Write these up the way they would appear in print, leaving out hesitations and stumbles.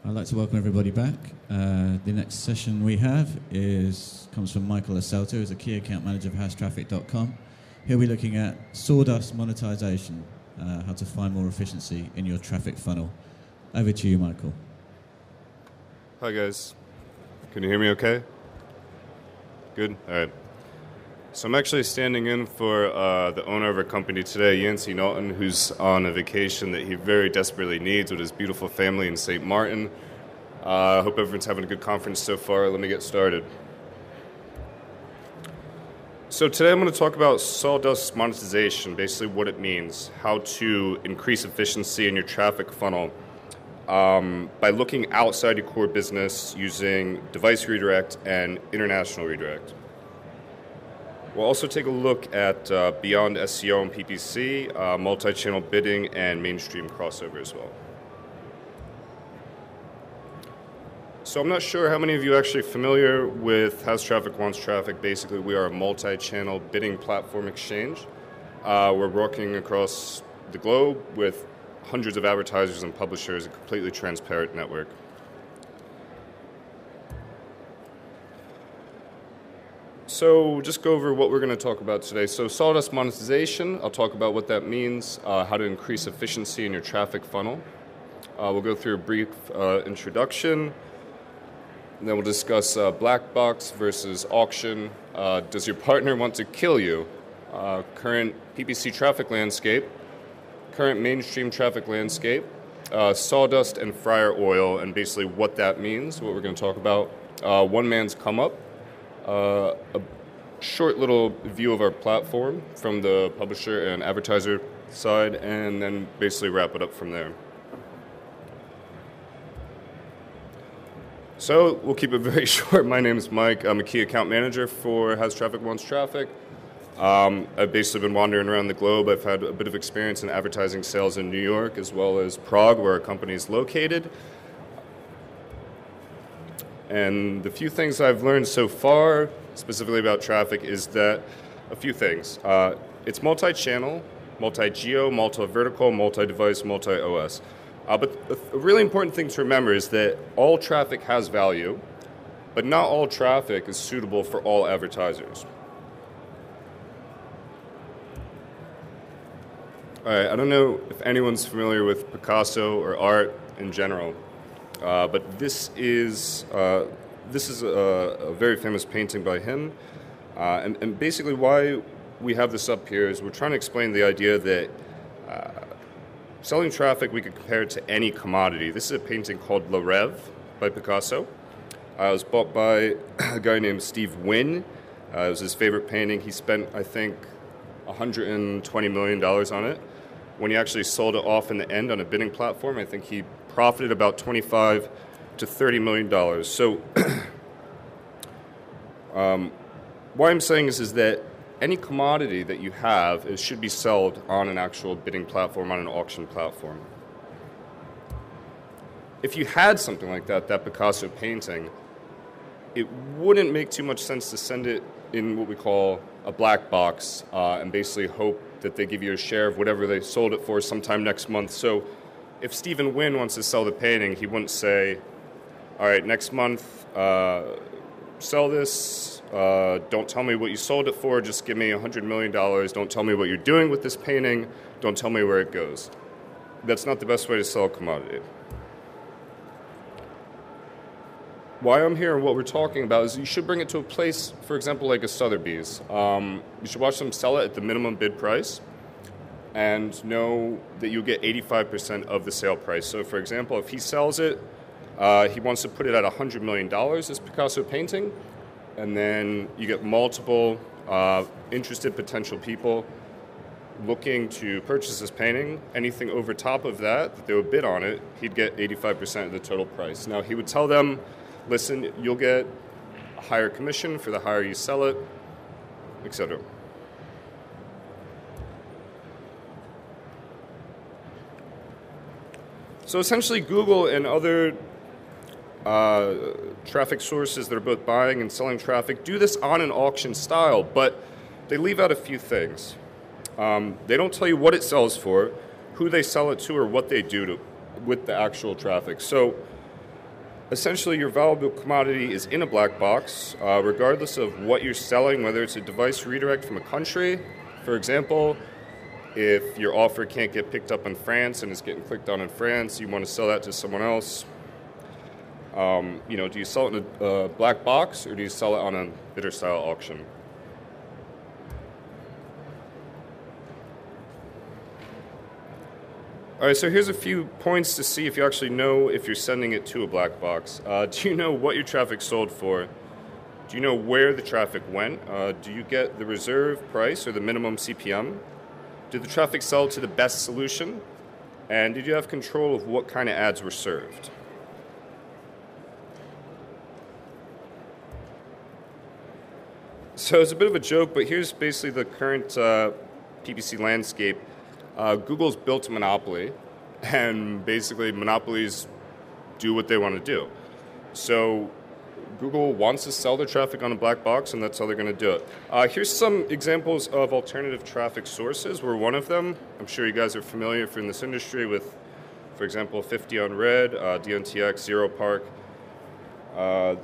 I'd like to welcome everybody back. The next session we have comes from Michael Aselto, who's a key account manager of housetraffic.com. He'll be looking at sawdust monetization, how to find more efficiency in your traffic funnel. Over to you, Michael. Hi, guys. Can you hear me okay? Good? All right. So I'm actually standing in for the owner of our company today, Yancey Naughton, who's on a vacation that he very desperately needs with his beautiful family in St. Martin. I hope everyone's having a good conference so far. Let me get started. So today I'm going to talk about sawdust monetization, basically what it means, how to increase efficiency in your traffic funnel by looking outside your core business using device redirect and international redirect. We'll also take a look at beyond SEO and PPC, multi-channel bidding, and mainstream crossover as well. So I'm not sure how many of you are actually familiar with House Traffic Wants Traffic. Basically, we are a multi-channel bidding platform exchange. We're working across the globe with hundreds of advertisers and publishers, a completely transparent network. So just go over what we're going to talk about today. So sawdust monetization, I'll talk about what that means, how to increase efficiency in your traffic funnel. We'll go through a brief introduction, and then we'll discuss black box versus auction. Does your partner want to kill you? Current PPC traffic landscape, current mainstream traffic landscape, sawdust and fryer oil, and basically what that means, what we're going to talk about. One man's come up. A short little view of our platform from the publisher and advertiser side, and then basically wrap it up from there. So we'll keep it very short. My name is Mike. I'm a key account manager for House Traffic Wants Traffic. I've basically been wandering around the globe. I've had a bit of experience in advertising sales in New York as well as Prague, where our company is located. And the few things I've learned so far, specifically about traffic, is that a few things. It's multi-channel, multi-geo, multi-vertical, multi-device, multi-OS. But a really important thing to remember is that all traffic has value, but not all traffic is suitable for all advertisers. All right, I don't know if anyone's familiar with Picasso or art in general. But this is a very famous painting by him. And basically why we have this up here is we're trying to explain the idea that selling traffic, we could compare it to any commodity. This is a painting called Le Rêve by Picasso. It was bought by a guy named Steve Wynn. It was his favorite painting. He spent, I think, $120 million on it. When he actually sold it off in the end on a bidding platform, I think he profited about $25 to $30 million. So what I'm saying is that any commodity that you have, it should be sold on an actual bidding platform, on an auction platform. If you had something like that Picasso painting, it wouldn't make too much sense to send it in what we call a black box and basically hope that they give you a share of whatever they sold it for sometime next month. So if Stephen Wynn wants to sell the painting, he wouldn't say, all right, next month, sell this. Don't tell me what you sold it for. Just give me $100 million. Don't tell me what you're doing with this painting. Don't tell me where it goes. That's not the best way to sell a commodity. Why I'm here and what we're talking about is you should bring it to a place, for example, like a Sotheby's. You should watch them sell it at the minimum bid price and know that you get 85% of the sale price. So, for example, if he sells it, he wants to put it at $100 million, this Picasso painting, and then you get multiple interested potential people looking to purchase this painting. Anything over top of that they would bid on it, he'd get 85% of the total price. Now, he would tell them, listen, you'll get a higher commission for the higher you sell it, etc. So essentially, Google and other traffic sources that are both buying and selling traffic do this on an auction style, but they leave out a few things. They don't tell you what it sells for, who they sell it to, or what they do with the actual traffic. So Essentially, your valuable commodity is in a black box, regardless of what you're selling, whether it's a device redirect from a country. For example, if your offer can't get picked up in France and is getting clicked on in France, you want to sell that to someone else. Do you sell it in a black box, or do you sell it on a bidder-style auction? All right, so here's a few points to see if you actually know if you're sending it to a black box. Do you know what your traffic sold for? Do you know where the traffic went? Do you get the reserve price or the minimum CPM? Did the traffic sell to the best solution? And did you have control of what kind of ads were served? So it's a bit of a joke, but here's basically the current PPC landscape. Google's built a monopoly, and basically monopolies do what they want to do. So Google wants to sell their traffic on a black box, and that's how they're going to do it. Here's some examples of alternative traffic sources. We're one of them. I'm sure you guys are familiar from this industry with, for example, 50 on Red, DNTX, ZeroPark.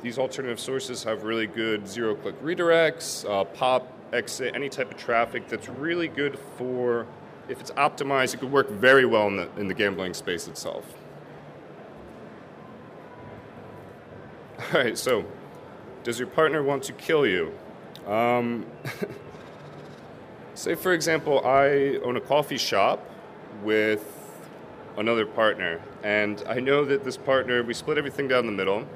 These alternative sources have really good zero-click redirects, pop, exit, any type of traffic that's really good for, if it's optimized, it could work very well in the gambling space itself. All right, so does your partner want to kill you? Say, for example, I own a coffee shop with another partner, and I know that this partner, we split everything down the middle,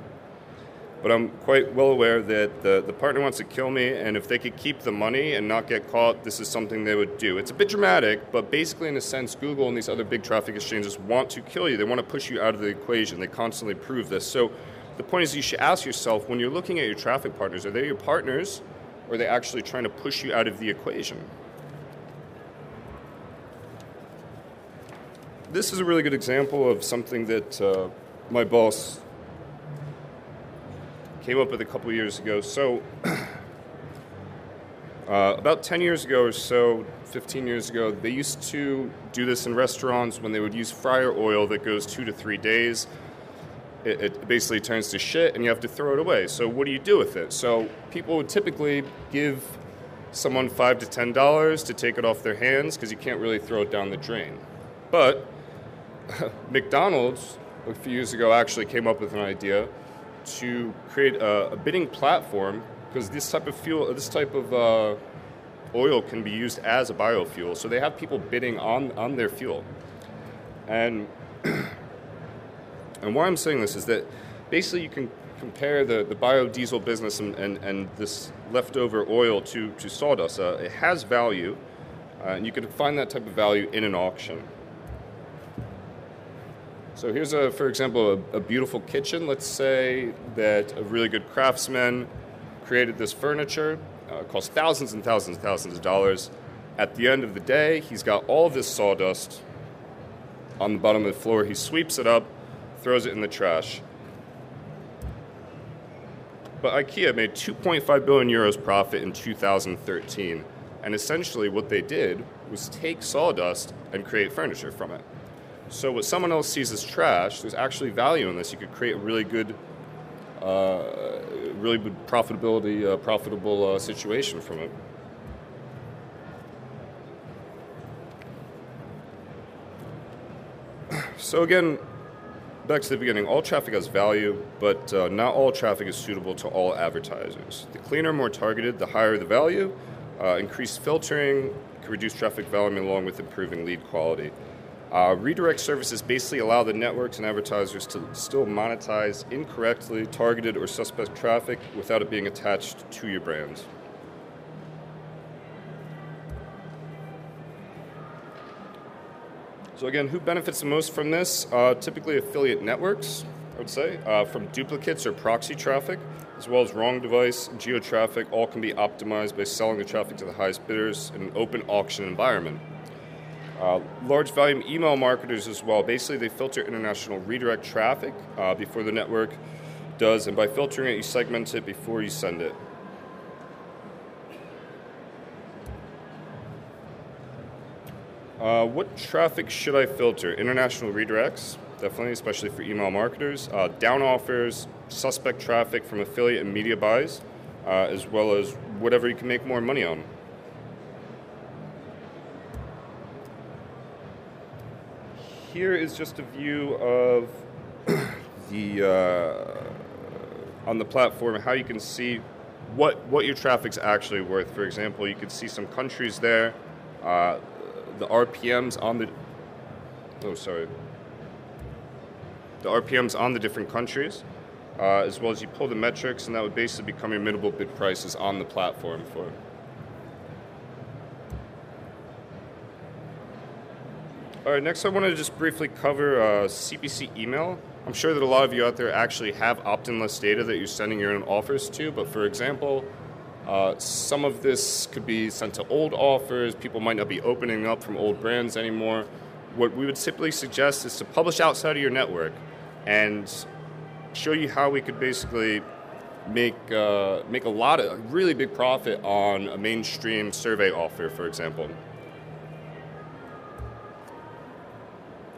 but I'm quite well aware that the partner wants to kill me, and if they could keep the money and not get caught, this is something they would do. It's a bit dramatic, but basically in a sense, Google and these other big traffic exchanges want to kill you. They want to push you out of the equation. They constantly prove this. So the point is you should ask yourself, when you're looking at your traffic partners, are they your partners, or are they actually trying to push you out of the equation? This is a really good example of something that my boss came up with a couple years ago. So about 10 years ago or so, 15 years ago, they used to do this in restaurants when they would use fryer oil that goes 2 to 3 days. It basically turns to shit and you have to throw it away. So what do you do with it? So people would typically give someone $5 to $10 to take it off their hands because you can't really throw it down the drain. But McDonald's a few years ago actually came up with an idea to create a bidding platform, because this type of fuel, this type of oil can be used as a biofuel. So they have people bidding on their fuel. And why I'm saying this is that basically you can compare the biodiesel business and this leftover oil to sawdust. It has value, and you can find that type of value in an auction. So here's, for example, a beautiful kitchen. Let's say that a really good craftsman created this furniture. It cost thousands and thousands and thousands of dollars. At the end of the day, he's got all of this sawdust on the bottom of the floor. He sweeps it up, throws it in the trash. But IKEA made 2.5 billion euros profit in 2013. And essentially what they did was take sawdust and create furniture from it. So what someone else sees as trash, there's actually value in this. You could create a really good profitable situation from it. So again, back to the beginning, all traffic has value, but not all traffic is suitable to all advertisers. The cleaner, more targeted, the higher the value. Increased filtering can reduce traffic volume along with improving lead quality. Redirect services basically allow the networks and advertisers to still monetize incorrectly targeted or suspect traffic without it being attached to your brand. So again, who benefits the most from this? Typically affiliate networks, I would say, from duplicates or proxy traffic, as well as wrong device, geo-traffic, all can be optimized by selling the traffic to the highest bidders in an open auction environment. Large volume email marketers as well. Basically, they filter international redirect traffic before the network does, and by filtering it, you segment it before you send it. What traffic should I filter? International redirects? definitely, especially for email marketers. Down offers, suspect traffic from affiliate and media buys, as well as whatever you can make more money on. Here is just a view of on the platform, how you can see what your traffic's actually worth. For example, you can see some countries there, the RPMs on the RPMs on the different countries, as well as you pull the metrics, and that would basically become your minimal bid prices on the platform for it. All right, next I want to just briefly cover CPC email. I'm sure that a lot of you out there actually have opt-in list data that you're sending your own offers to, but for example, some of this could be sent to old offers. People might not be opening up from old brands anymore. What we would simply suggest is to publish outside of your network and show you how we could basically make a really big profit on a mainstream survey offer, for example.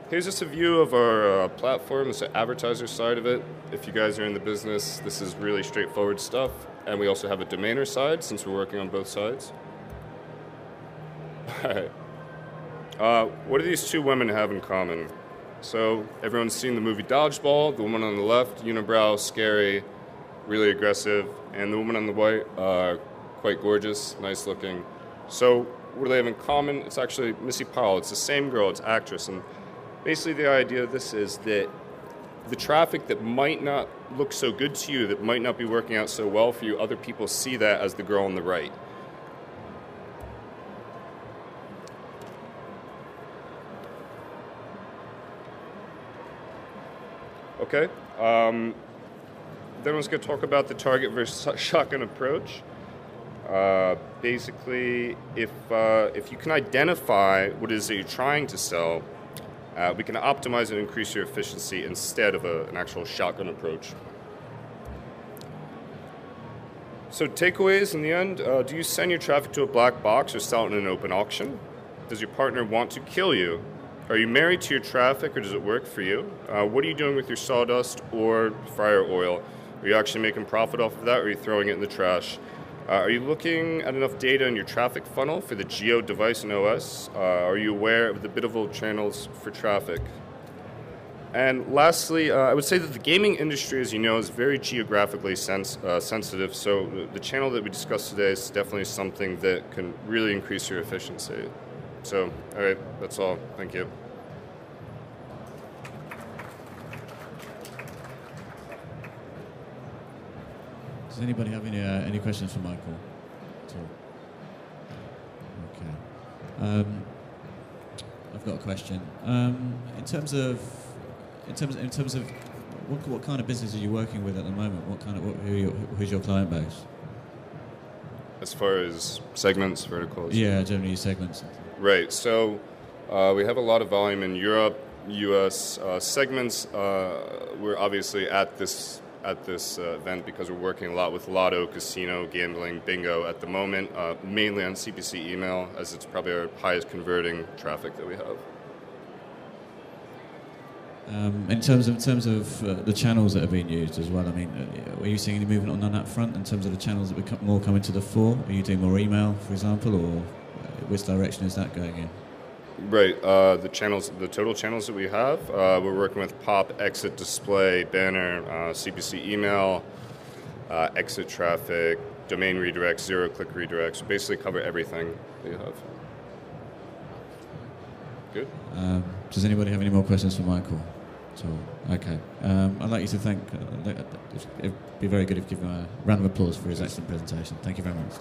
Here's just a view of our platform. It's the advertiser side of it. If you guys are in the business, this is really straightforward stuff. And we also have a domainer side, since we're working on both sides. All right. What do these two women have in common? So everyone's seen the movie Dodgeball. The woman on the left, unibrow, scary, really aggressive. And the woman on the right, quite gorgeous, nice looking. So what do they have in common? It's actually Missy Powell. It's the same girl, it's actress. And basically the idea of this is that the traffic that might not look so good to you, that might not be working out so well for you, other people see that as the girl on the right. Okay, then let's go talk about the target versus shotgun approach. Basically, if you can identify what it is that you're trying to sell, we can optimize and increase your efficiency instead of an actual shotgun approach. So takeaways in the end, do you send your traffic to a black box or sell it in an open auction? Does your partner want to kill you? Are you married to your traffic, or does it work for you? What are you doing with your sawdust or fryer oil? Are you actually making profit off of that, or are you throwing it in the trash? Are you looking at enough data in your traffic funnel for the geo, device, and OS? Are you aware of the biddable channels for traffic? And lastly, I would say that the gaming industry, as you know, is very geographically sensitive, so the channel that we discussed today is definitely something that can really increase your efficiency. So, all right, that's all. Thank you. Does anybody have any questions for Michael at all? Okay. I've got a question. In terms of what kind of business are you working with at the moment? Who's your client base? As far as segments, verticals? Yeah, generally segments. Right. So we have a lot of volume in Europe, U.S. Segments. We're obviously at this event because we're working a lot with lotto, casino, gambling, bingo at the moment, mainly on CPC email, as it's probably our highest converting traffic that we have. In terms of the channels that are being used as well, I mean, are you seeing any movement on that front in terms of the channels that become more coming to the fore? Are you doing more email, for example, or which direction is that going in? Right. The total channels that we have, we're working with pop, exit, display, banner, CPC email, exit traffic, domain redirects, zero-click redirects. We basically cover everything that you have. Good. Does anybody have any more questions for Michael? Okay. I'd like you to thank. It'd be very good if you give him a round of applause for his excellent presentation. Thank you very much.